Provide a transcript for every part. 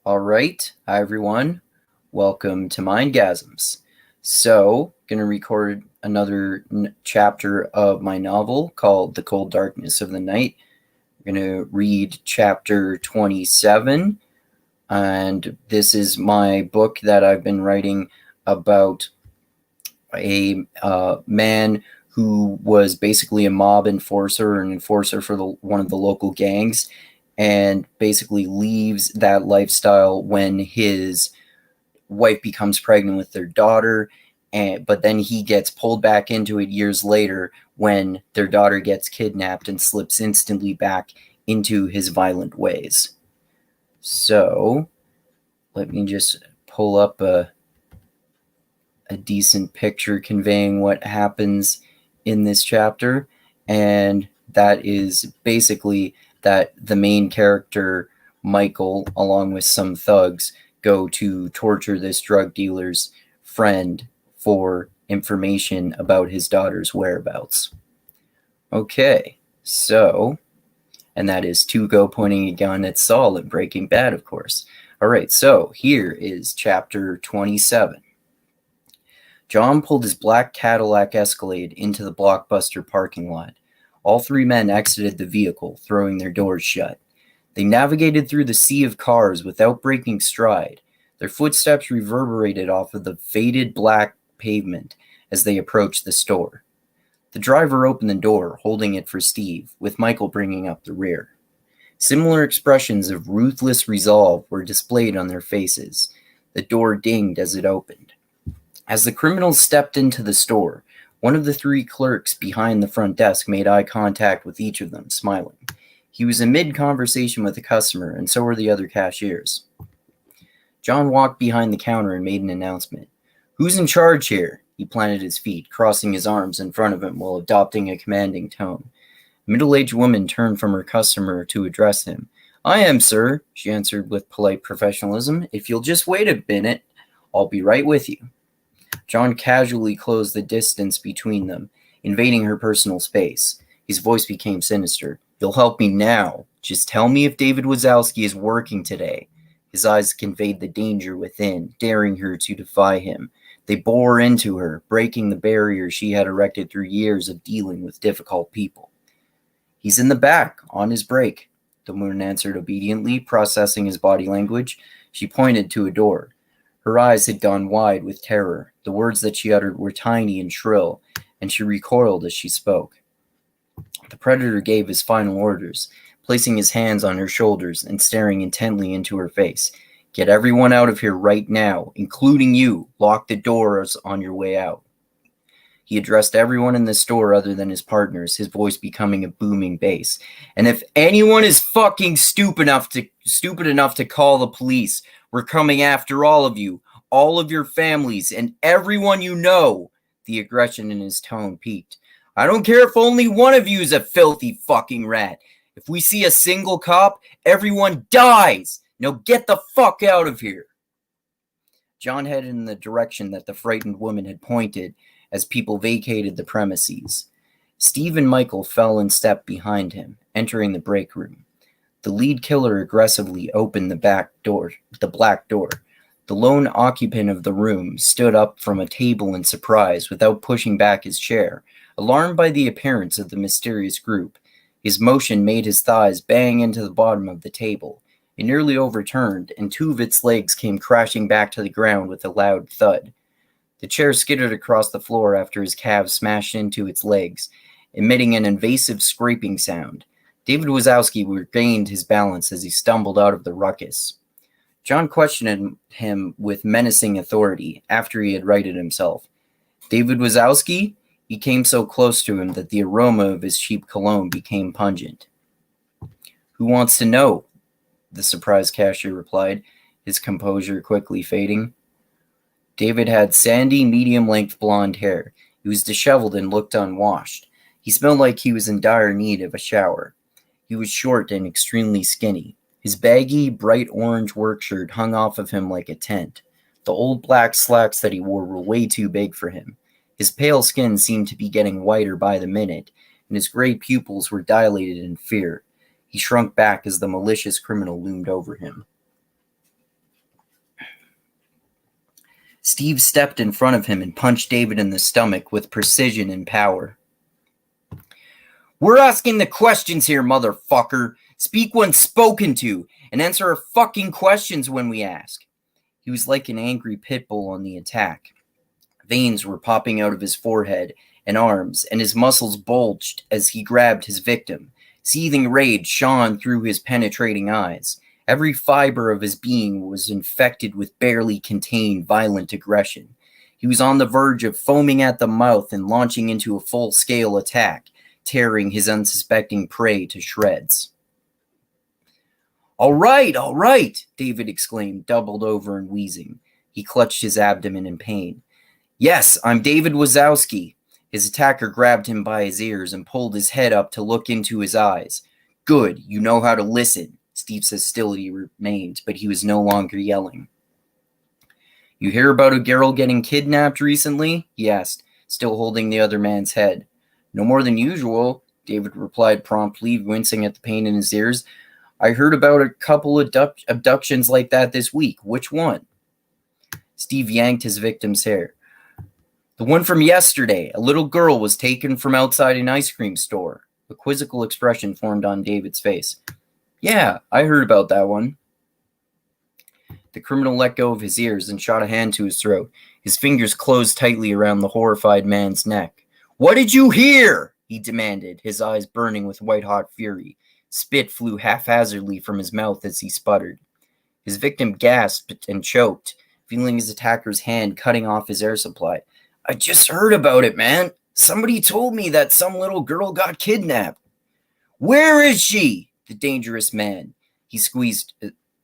All right. Hi, everyone. Welcome to Mindgasms. So, going to record another chapter of my novel called The Cold Darkness of the Night. We're going to read chapter 27. And this is my book that I've been writing about a man who was basically a mob enforcer, an enforcer for one of the local gangs, and basically leaves that lifestyle when his wife becomes pregnant with their daughter, but then he gets pulled back into it years later when their daughter gets kidnapped and slips instantly back into his violent ways. So let me just pull up a decent picture conveying what happens in this chapter, and that is basically that the main character, Michael, along with some thugs, go to torture this drug dealer's friend for information about his daughter's whereabouts. Okay, so, and that is Tuco pointing a gun at Saul in Breaking Bad, of course. All right, so here is chapter 27. John pulled his black Cadillac Escalade into the Blockbuster parking lot. All three men exited the vehicle, throwing their doors shut. They navigated through the sea of cars without breaking stride. Their footsteps reverberated off of the faded black pavement as they approached the store. The driver opened the door, holding it for Steve, with Michael bringing up the rear. Similar expressions of ruthless resolve were displayed on their faces. The door dinged as it opened. As the criminals stepped into the store, one of the three clerks behind the front desk made eye contact with each of them, smiling. He was in mid-conversation with a customer, and so were the other cashiers. John walked behind the counter and made an announcement. "Who's in charge here?" He planted his feet, crossing his arms in front of him while adopting a commanding tone. A middle-aged woman turned from her customer to address him. "I am, sir," she answered with polite professionalism. "If you'll just wait a minute, I'll be right with you." John casually closed the distance between them, invading her personal space. His voice became sinister. "You'll help me now. Just tell me if David Wazowski is working today." His eyes conveyed the danger within, daring her to defy him. They bore into her, breaking the barrier she had erected through years of dealing with difficult people. "He's in the back, on his break," the woman answered obediently, processing his body language. She pointed to a door. Her eyes had gone wide with terror. The words that she uttered were tiny and shrill, and she recoiled as she spoke. The predator gave his final orders, placing his hands on her shoulders and staring intently into her face. "Get everyone out of here right now, including you. Lock the doors on your way out." He addressed everyone in the store other than his partners, his voice becoming a booming bass. "And if anyone is fucking stupid enough to call the police, we're coming after all of you, all of your families, and everyone you know." The aggression in his tone peaked. "I don't care if only one of you is a filthy fucking rat. If we see a single cop, everyone dies. Now get the fuck out of here." John headed in the direction that the frightened woman had pointed as people vacated the premises. Steve and Michael fell in step behind him, entering the break room. The lead killer aggressively opened the black door. The lone occupant of the room stood up from a table in surprise without pushing back his chair, alarmed by the appearance of the mysterious group. His motion made his thighs bang into the bottom of the table. It nearly overturned, and two of its legs came crashing back to the ground with a loud thud. The chair skidded across the floor after his calves smashed into its legs, emitting an invasive scraping sound. David Wazowski regained his balance as he stumbled out of the ruckus. John questioned him with menacing authority after he had righted himself. "David Wazowski?" He came so close to him that the aroma of his cheap cologne became pungent. "Who wants to know?" the surprised cashier replied, his composure quickly fading. David had sandy, medium-length blonde hair. He was disheveled and looked unwashed. He smelled like he was in dire need of a shower. He was short and extremely skinny. His baggy, bright orange work shirt hung off of him like a tent. The old black slacks that he wore were way too big for him. His pale skin seemed to be getting whiter by the minute, and his gray pupils were dilated in fear. He shrunk back as the malicious criminal loomed over him. Steve stepped in front of him and punched David in the stomach with precision and power. We're asking the questions here, motherfucker. Speak when spoken to, and answer our fucking questions when we ask. He was like an angry pit bull on the attack. Veins were popping out of his forehead and arms, and his muscles bulged as he grabbed his victim. Seething rage shone through his penetrating eyes. Every fiber of his being was infected with barely contained violent aggression. He was on the verge of foaming at the mouth and launching into a full-scale attack, tearing his unsuspecting prey to shreds. All right, David exclaimed, doubled over and wheezing. He clutched his abdomen in pain. Yes, I'm David Wazowski. His attacker grabbed him by his ears and pulled his head up to look into his eyes. Good, you know how to listen. Steve's hostility remained, but he was no longer yelling. You hear about a girl getting kidnapped recently? He asked, still holding the other man's head. No more than usual, David replied promptly, wincing at the pain in his ears. I heard about a couple of abductions like that this week. Which one? Steve yanked his victim's hair. The one from yesterday. A little girl was taken from outside an ice cream store. A quizzical expression formed on David's face. Yeah, I heard about that one. The criminal let go of his ears and shot a hand to his throat. His fingers closed tightly around the horrified man's neck. What did you hear? He demanded, his eyes burning with white-hot fury. Spit flew haphazardly from his mouth as he sputtered. His victim gasped and choked, feeling his attacker's hand cutting off his air supply. I just heard about it, man. Somebody told me that some little girl got kidnapped. Where is she? The dangerous man. He squeezed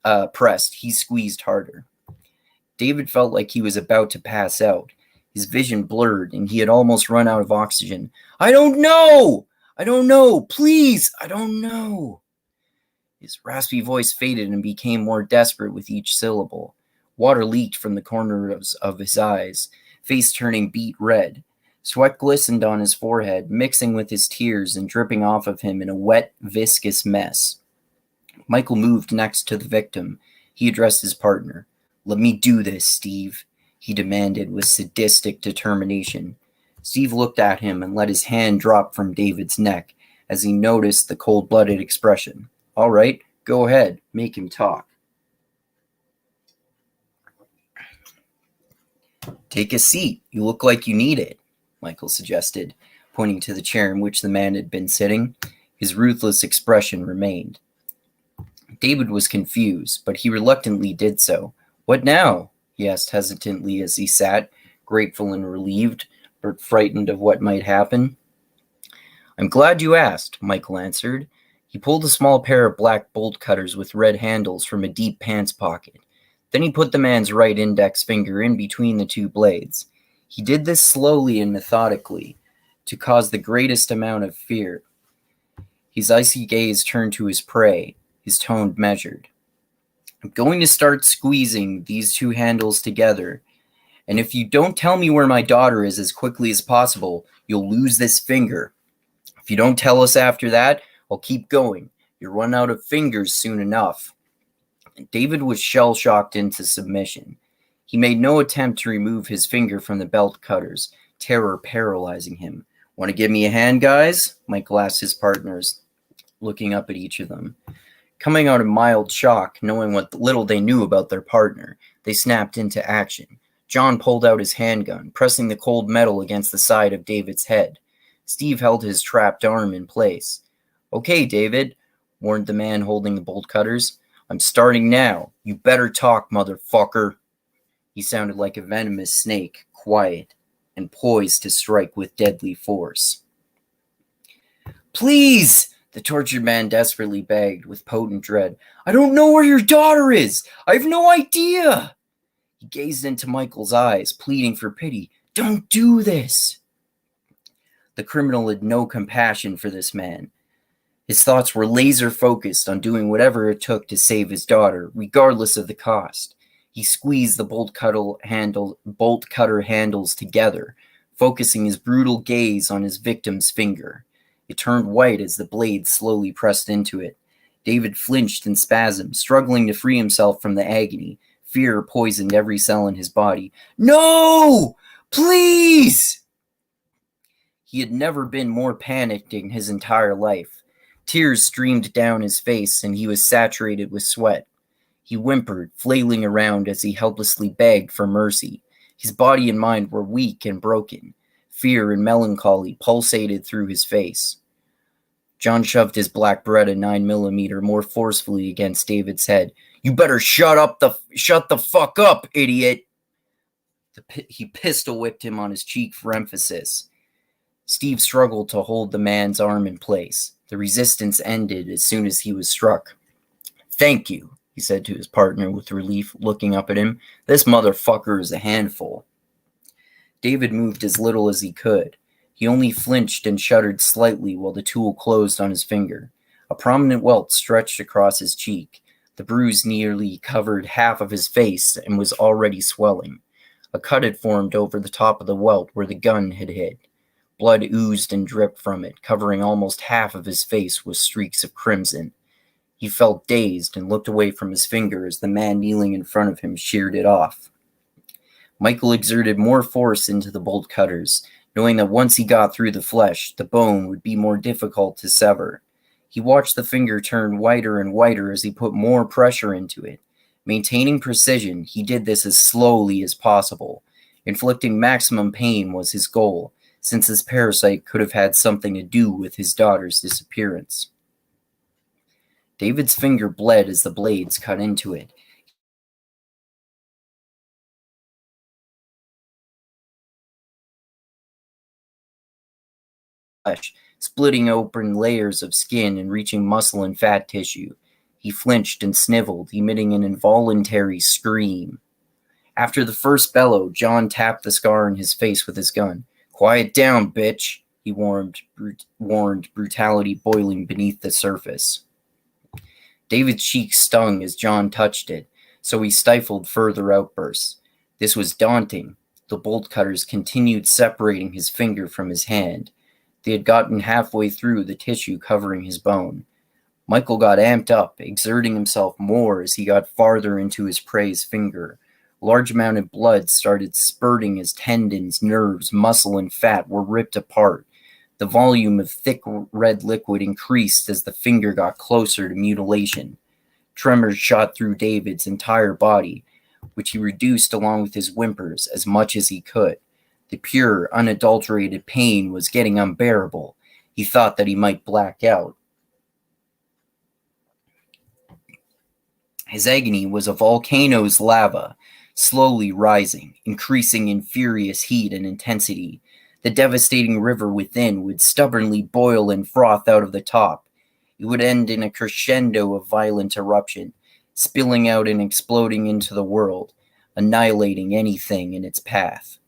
harder. David felt like he was about to pass out. His vision blurred, and he had almost run out of oxygen. I don't know! Please, I don't know. His raspy voice faded and became more desperate with each syllable. Water leaked from the corners of his eyes, face turning beet red. Sweat glistened on his forehead, mixing with his tears and dripping off of him in a wet, viscous mess. Michael moved next to the victim. He addressed his partner. Let me do this, Steve, he demanded with sadistic determination. Steve looked at him and let his hand drop from David's neck as he noticed the cold-blooded expression. All right, go ahead, make him talk. Take a seat. You look like you need it, Michael suggested, pointing to the chair in which the man had been sitting. His ruthless expression remained. David was confused, but he reluctantly did so. What now? He asked hesitantly as he sat, grateful and relieved, but frightened of what might happen. I'm glad you asked, Michael answered. He pulled a small pair of black bolt cutters with red handles from a deep pants pocket. Then he put the man's right index finger in between the two blades. He did this slowly and methodically, to cause the greatest amount of fear. His icy gaze turned to his prey, his tone measured. I'm going to start squeezing these two handles together, and if you don't tell me where my daughter is as quickly as possible, you'll lose this finger. If you don't tell us after that, I'll keep going. You'll run out of fingers soon enough. David was shell-shocked into submission. He made no attempt to remove his finger from the belt cutters, terror paralyzing him. Want to give me a hand, guys? Michael asked his partners, looking up at each of them. Coming out of mild shock, knowing what little they knew about their partner, they snapped into action. John pulled out his handgun, pressing the cold metal against the side of David's head. Steve held his trapped arm in place. Okay, David, warned the man holding the bolt cutters. I'm starting now. You better talk, motherfucker. He sounded like a venomous snake, quiet, and poised to strike with deadly force. Please, the tortured man desperately begged with potent dread. I don't know where your daughter is. I have no idea. He gazed into Michael's eyes, pleading for pity. Don't do this. The criminal had no compassion for this man. His thoughts were laser-focused on doing whatever it took to save his daughter, regardless of the cost. He squeezed the bolt cutter handles together, focusing his brutal gaze on his victim's finger. It turned white as the blade slowly pressed into it. David flinched in spasm, struggling to free himself from the agony, Fear poisoned every cell in his body. No! Please! He had never been more panicked in his entire life. Tears streamed down his face, and he was saturated with sweat. He whimpered, flailing around as he helplessly begged for mercy. His body and mind were weak and broken. Fear and melancholy pulsated through his face. John shoved his black Beretta 9mm more forcefully against David's head. You better shut the fuck up, idiot! He pistol whipped him on his cheek for emphasis. Steve struggled to hold the man's arm in place. The resistance ended as soon as he was struck. Thank you, he said to his partner with relief, looking up at him. This motherfucker is a handful. David moved as little as he could. He only flinched and shuddered slightly while the tool closed on his finger. A prominent welt stretched across his cheek. The bruise nearly covered half of his face and was already swelling. A cut had formed over the top of the welt where the gun had hit. Blood oozed and dripped from it, covering almost half of his face with streaks of crimson. He felt dazed and looked away from his finger as the man kneeling in front of him sheared it off. Michael exerted more force into the bolt cutters, knowing that once he got through the flesh, the bone would be more difficult to sever. He watched the finger turn whiter and whiter as he put more pressure into it. Maintaining precision, he did this as slowly as possible. Inflicting maximum pain was his goal, since this parasite could have had something to do with his daughter's disappearance. David's finger bled as the blades cut into it. Splitting open layers of skin and reaching muscle and fat tissue. He flinched and sniveled, emitting an involuntary scream. After the first bellow, John tapped the scar in his face with his gun. Quiet down, bitch, he warned, brutality boiling beneath the surface. David's cheek stung as John touched it, so he stifled further outbursts. This was daunting. The bolt cutters continued separating his finger from his hand. They had gotten halfway through the tissue covering his bone. Michael got amped up, exerting himself more as he got farther into his prey's finger. A large amount of blood started spurting as tendons, nerves, muscle, and fat were ripped apart. The volume of thick red liquid increased as the finger got closer to mutilation. Tremors shot through David's entire body, which he reduced along with his whimpers as much as he could. The pure, unadulterated pain was getting unbearable. He thought that he might black out. His agony was a volcano's lava, slowly rising, increasing in furious heat and intensity. The devastating river within would stubbornly boil and froth out of the top. It would end in a crescendo of violent eruption, spilling out and exploding into the world, annihilating anything in its path.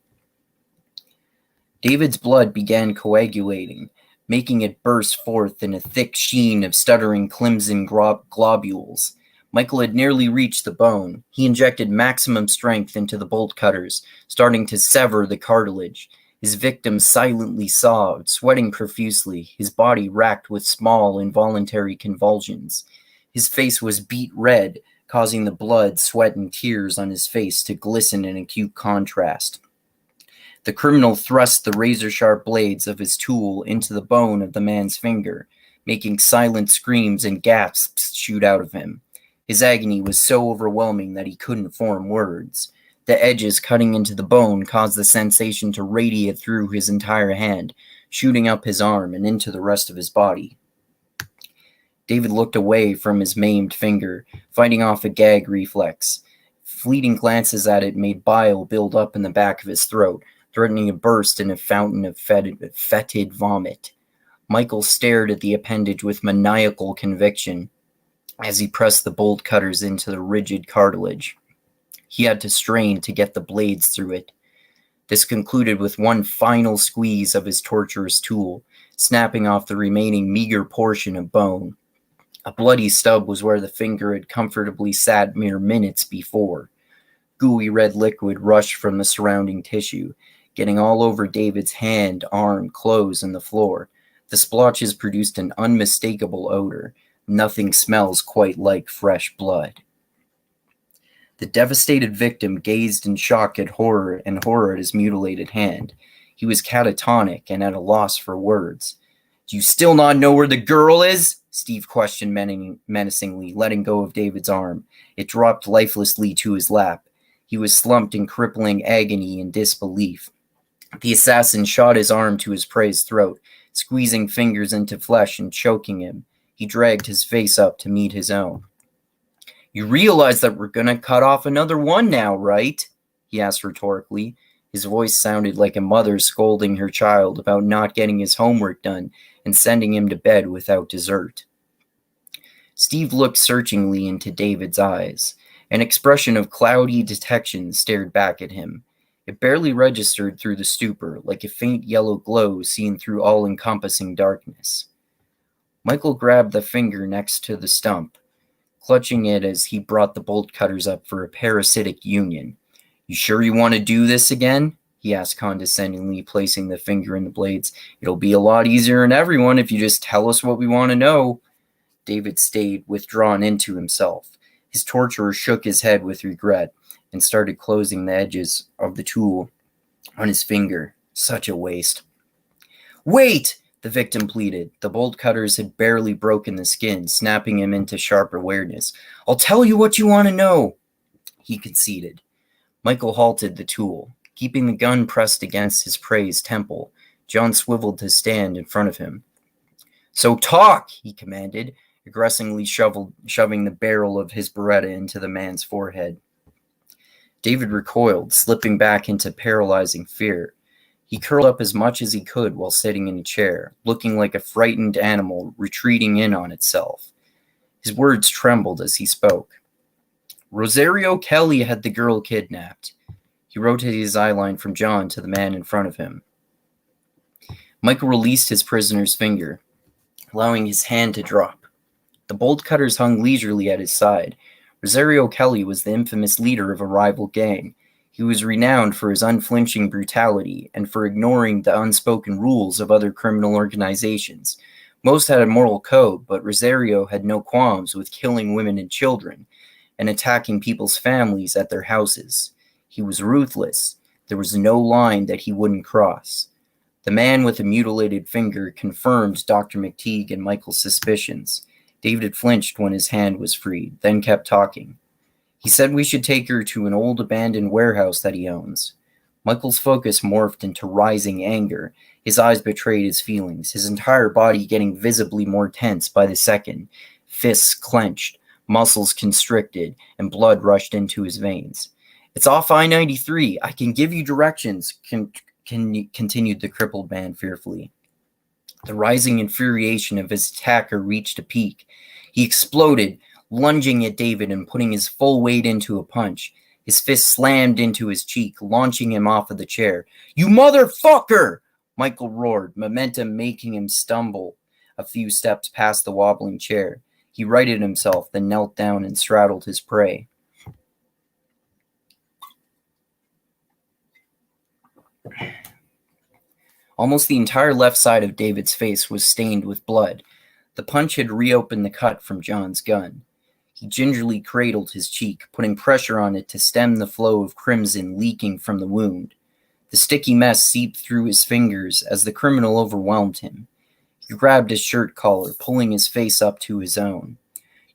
David's blood began coagulating, making it burst forth in a thick sheen of stuttering crimson globules. Michael had nearly reached the bone. He injected maximum strength into the bolt cutters, starting to sever the cartilage. His victim silently sobbed, sweating profusely, his body racked with small, involuntary convulsions. His face was beet red, causing the blood, sweat, and tears on his face to glisten in acute contrast. The criminal thrust the razor-sharp blades of his tool into the bone of the man's finger, making silent screams and gasps shoot out of him. His agony was so overwhelming that he couldn't form words. The edges cutting into the bone caused the sensation to radiate through his entire hand, shooting up his arm and into the rest of his body. David looked away from his maimed finger, fighting off a gag reflex. Fleeting glances at it made bile build up in the back of his throat, threatening to burst in a fountain of fetid vomit. Michael stared at the appendage with maniacal conviction as he pressed the bolt cutters into the rigid cartilage. He had to strain to get the blades through it. This concluded with one final squeeze of his torturous tool, snapping off the remaining meager portion of bone. A bloody stub was where the finger had comfortably sat mere minutes before. Gooey red liquid rushed from the surrounding tissue, getting all over David's hand, arm, clothes, and the floor. The splotches produced an unmistakable odor. Nothing smells quite like fresh blood. The devastated victim gazed in shock at horror at his mutilated hand. He was catatonic and at a loss for words. "Do you still not know where the girl is?" Steve questioned menacingly, letting go of David's arm. It dropped lifelessly to his lap. He was slumped in crippling agony and disbelief. The assassin shot his arm to his prey's throat, squeezing fingers into flesh and choking him. He dragged his face up to meet his own. "You realize that we're gonna cut off another one now, right?" he asked rhetorically. His voice sounded like a mother scolding her child about not getting his homework done and sending him to bed without dessert. Steve looked searchingly into David's eyes. An expression of cloudy detection stared back at him. It barely registered through the stupor, like a faint yellow glow seen through all-encompassing darkness. Michael grabbed the finger next to the stump, clutching it as he brought the bolt cutters up for a parasitic union. "You sure you want to do this again?" he asked condescendingly, placing the finger in the blades. "It'll be a lot easier on everyone if you just tell us what we want to know." David stayed withdrawn into himself. His torturer shook his head with regret and started closing the edges of the tool on his finger. Such a waste. "Wait!" the victim pleaded. The bolt cutters had barely broken the skin, snapping him into sharp awareness. "I'll tell you what you want to know," he conceded. Michael halted the tool, keeping the gun pressed against his prey's temple. John swiveled to stand in front of him. "So talk," he commanded, aggressively shoving the barrel of his Beretta into the man's forehead. David recoiled, slipping back into paralyzing fear. He curled up as much as he could while sitting in a chair, looking like a frightened animal retreating in on itself. His words trembled as he spoke. "Rosario Kelly had the girl kidnapped." He rotated his eyeline from John to the man in front of him. Michael released his prisoner's finger, allowing his hand to drop. The bolt cutters hung leisurely at his side. Rosario Kelly was the infamous leader of a rival gang. He was renowned for his unflinching brutality and for ignoring the unspoken rules of other criminal organizations. Most had a moral code, but Rosario had no qualms with killing women and children and attacking people's families at their houses. He was ruthless. There was no line that he wouldn't cross. The man with the mutilated finger confirmed Dr. McTeague and Michael's suspicions. David flinched when his hand was freed, then kept talking. "He said we should take her to an old abandoned warehouse that he owns." Michael's focus morphed into rising anger. His eyes betrayed his feelings, his entire body getting visibly more tense by the second. Fists clenched, muscles constricted, and blood rushed into his veins. "It's off I-93. I can give you directions," continued the crippled man fearfully. The rising infuriation of his attacker reached a peak. He exploded, lunging at David and putting his full weight into a punch. His fist slammed into his cheek, launching him off of the chair. "You motherfucker!" Michael roared, momentum making him stumble a few steps past the wobbling chair. He righted himself, then knelt down and straddled his prey. Almost the entire left side of David's face was stained with blood. The punch had reopened the cut from John's gun. He gingerly cradled his cheek, putting pressure on it to stem the flow of crimson leaking from the wound. The sticky mess seeped through his fingers as the criminal overwhelmed him. He grabbed his shirt collar, pulling his face up to his own.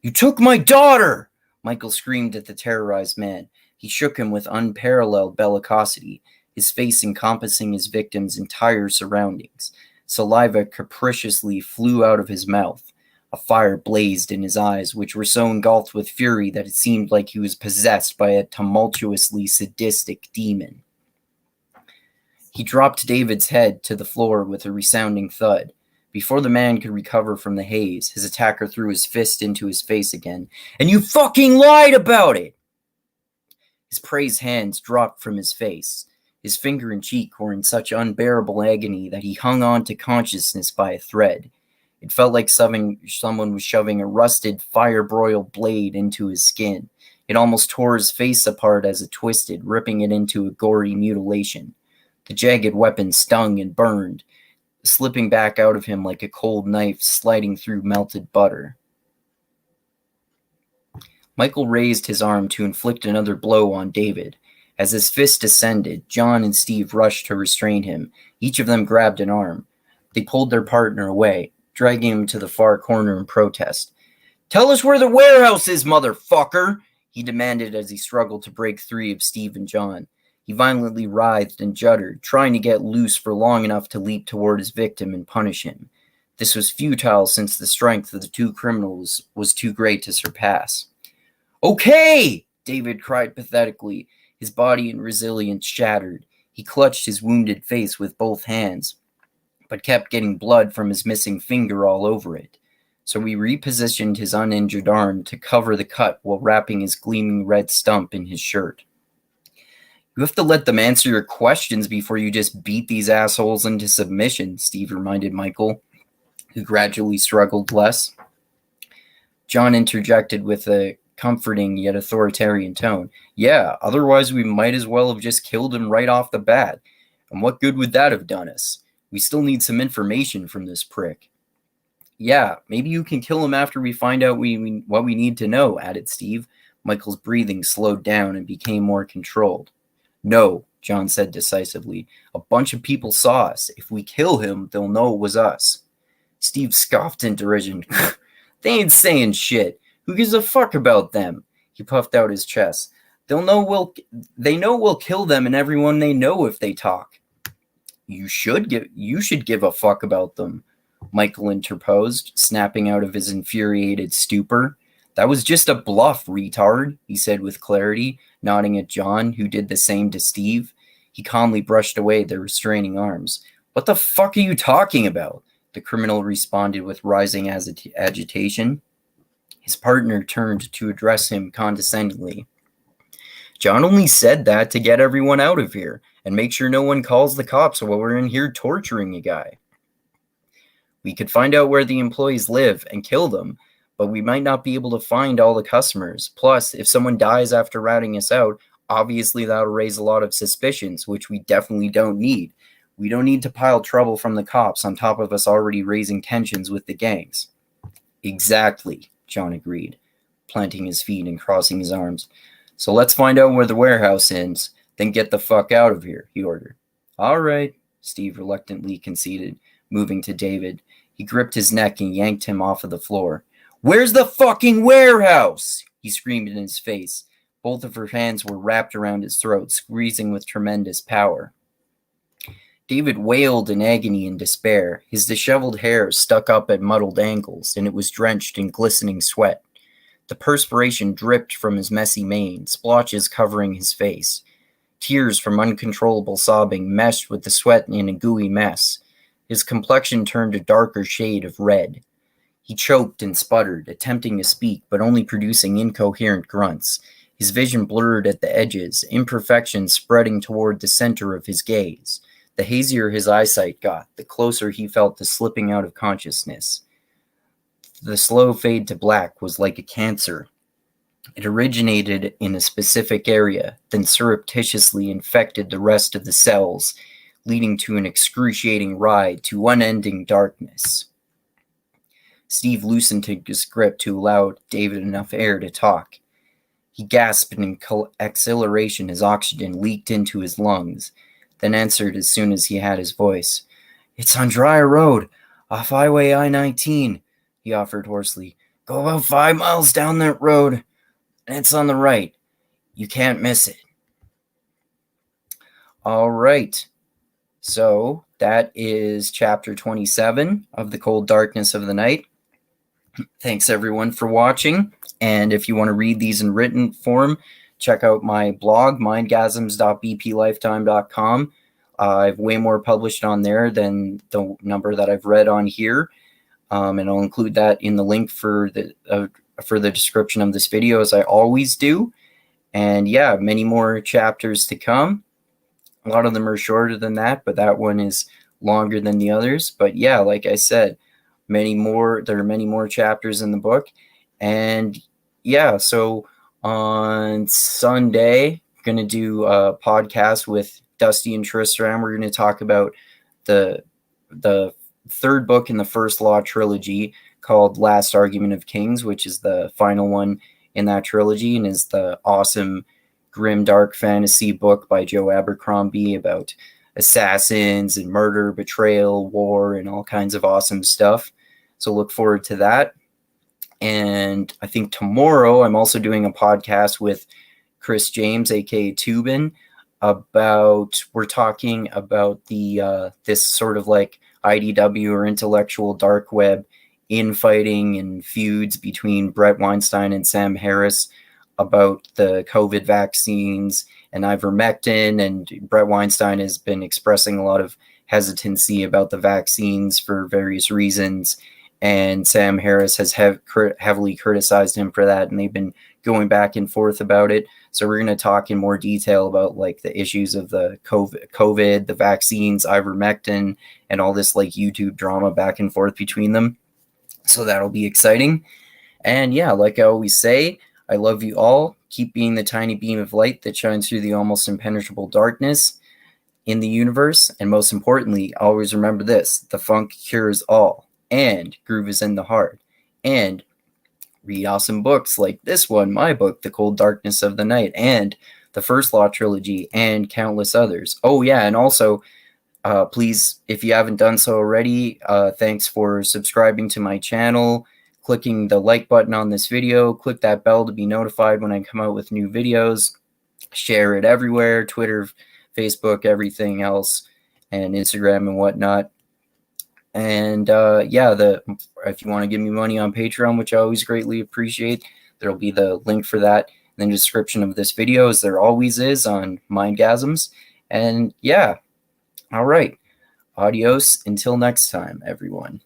"You took my daughter!" Michael screamed at the terrorized man. He shook him with unparalleled bellicosity, his face encompassing his victim's entire surroundings. Saliva capriciously flew out of his mouth. A fire blazed in his eyes, which were so engulfed with fury that it seemed like he was possessed by a tumultuously sadistic demon. He dropped David's head to the floor with a resounding thud. Before the man could recover from the haze, his attacker threw his fist into his face again. "And you fucking lied about it!" His prey's hands dropped from his face. His finger and cheek were in such unbearable agony that he hung on to consciousness by a thread. It felt like someone was shoving a rusted, fire-broiled blade into his skin. It almost tore his face apart as it twisted, ripping it into a gory mutilation. The jagged weapon stung and burned, slipping back out of him like a cold knife sliding through melted butter. Michael raised his arm to inflict another blow on David. As his fist descended, John and Steve rushed to restrain him. Each of them grabbed an arm. They pulled their partner away, dragging him to the far corner in protest. "Tell us where the warehouse is, motherfucker!" he demanded as he struggled to break free of Steve and John. He violently writhed and juddered, trying to get loose for long enough to leap toward his victim and punish him. This was futile since the strength of the two criminals was too great to surpass. "Okay!" David cried pathetically, his body and resilience shattered. He clutched his wounded face with both hands, but kept getting blood from his missing finger all over it. So he repositioned his uninjured arm to cover the cut while wrapping his gleaming red stump in his shirt. "You have to let them answer your questions before you just beat these assholes into submission," Steve reminded Michael, who gradually struggled less. John interjected with a comforting yet authoritarian tone. "Yeah, otherwise we might as well have just killed him right off the bat. And what good would that have done us? We still need some information from this prick." "Yeah, maybe you can kill him after we find out what we need to know," added Steve. Michael's breathing slowed down and became more controlled. "No," John said decisively. "A bunch of people saw us. If we kill him, they'll know it was us." Steve scoffed in derision. "They ain't saying shit. Who gives a fuck about them?" He puffed out his chest. They know we'll kill them and everyone they know if they talk." You should give a fuck about them," Michael interposed, snapping out of his infuriated stupor. "That was just a bluff, retard," he said with clarity, nodding at John, who did the same to Steve. He calmly brushed away their restraining arms. "What the fuck are you talking about?" the criminal responded with rising agitation. His partner turned to address him condescendingly. "John only said that to get everyone out of here and make sure no one calls the cops while we're in here torturing a guy. We could find out where the employees live and kill them, but we might not be able to find all the customers. Plus, if someone dies after ratting us out, obviously that'll raise a lot of suspicions, which we definitely don't need. We don't need to pile trouble from the cops on top of us already raising tensions with the gangs." "Exactly," John agreed, planting his feet and crossing his arms. "So let's find out where the warehouse is, then get the fuck out of here," he ordered. "All right," Steve reluctantly conceded, moving to David. He gripped his neck and yanked him off of the floor. "Where's the fucking warehouse?" he screamed in his face. Both of her hands were wrapped around his throat, squeezing with tremendous power. David wailed in agony and despair. His disheveled hair stuck up at muddled angles, and it was drenched in glistening sweat. The perspiration dripped from his messy mane, splotches covering his face. Tears from uncontrollable sobbing meshed with the sweat in a gooey mess. His complexion turned a darker shade of red. He choked and sputtered, attempting to speak, but only producing incoherent grunts. His vision blurred at the edges, imperfections spreading toward the center of his gaze. The hazier his eyesight got, the closer he felt to slipping out of consciousness. The slow fade to black was like a cancer. It originated in a specific area, then surreptitiously infected the rest of the cells, leading to an excruciating ride to unending darkness. Steve loosened his grip to allow David enough air to talk. He gasped in exhilaration as oxygen leaked into his lungs, then answered as soon as he had his voice. "It's on Dryer Road, off Highway I-19, he offered hoarsely. "Go about 5 miles down that road, and it's on the right. You can't miss it." All right. So that is chapter 27 of The Cold Darkness of the Night. Thanks everyone for watching. And if you want to read these in written form, check out my blog, mindgasms.bplifetime.com. I have way more published on there than the number that I've read on here. And I'll include that in the link for the description of this video, as I always do. And yeah, many more chapters to come. A lot of them are shorter than that, but that one is longer than the others. But yeah, like I said, there are many more chapters in the book. And yeah, so on Sunday, I'm going to do a podcast with Dusty and Tristram. We're going to talk about the third book in the First Law trilogy called Last Argument of Kings, which is the final one in that trilogy, and is the awesome grim dark fantasy book by Joe Abercrombie about assassins and murder, betrayal, war, and all kinds of awesome stuff. So look forward to that. And I think tomorrow I'm also doing a podcast with Chris James, aka Tubin, we're talking about the this sort of like IDW or intellectual dark web infighting and feuds between Brett Weinstein and Sam Harris about the COVID vaccines and ivermectin. And Brett Weinstein has been expressing a lot of hesitancy about the vaccines for various reasons. And Sam Harris has heavily criticized him for that. And they've been going back and forth about it. So we're going to talk in more detail about like the issues of the COVID, the vaccines, ivermectin, and all this like YouTube drama back and forth between them. So that'll be exciting. And yeah, like I always say, I love you all. Keep being the tiny beam of light that shines through the almost impenetrable darkness in the universe. And most importantly, always remember this: the funk cures all, and groove is in the heart. And read awesome books like this one, my book, The Cold Darkness of the Night, and the First Law trilogy, and countless others. Oh yeah, and also, please, if you haven't done so already, thanks for subscribing to my channel, clicking the like button on this video, click that bell to be notified when I come out with new videos, share it everywhere, Twitter, Facebook, everything else, and Instagram and whatnot. And yeah, if you want to give me money on Patreon, which I always greatly appreciate, there'll be the link for that in the description of this video, as there always is on Mindgasms. And yeah, all right. Adios until next time, everyone.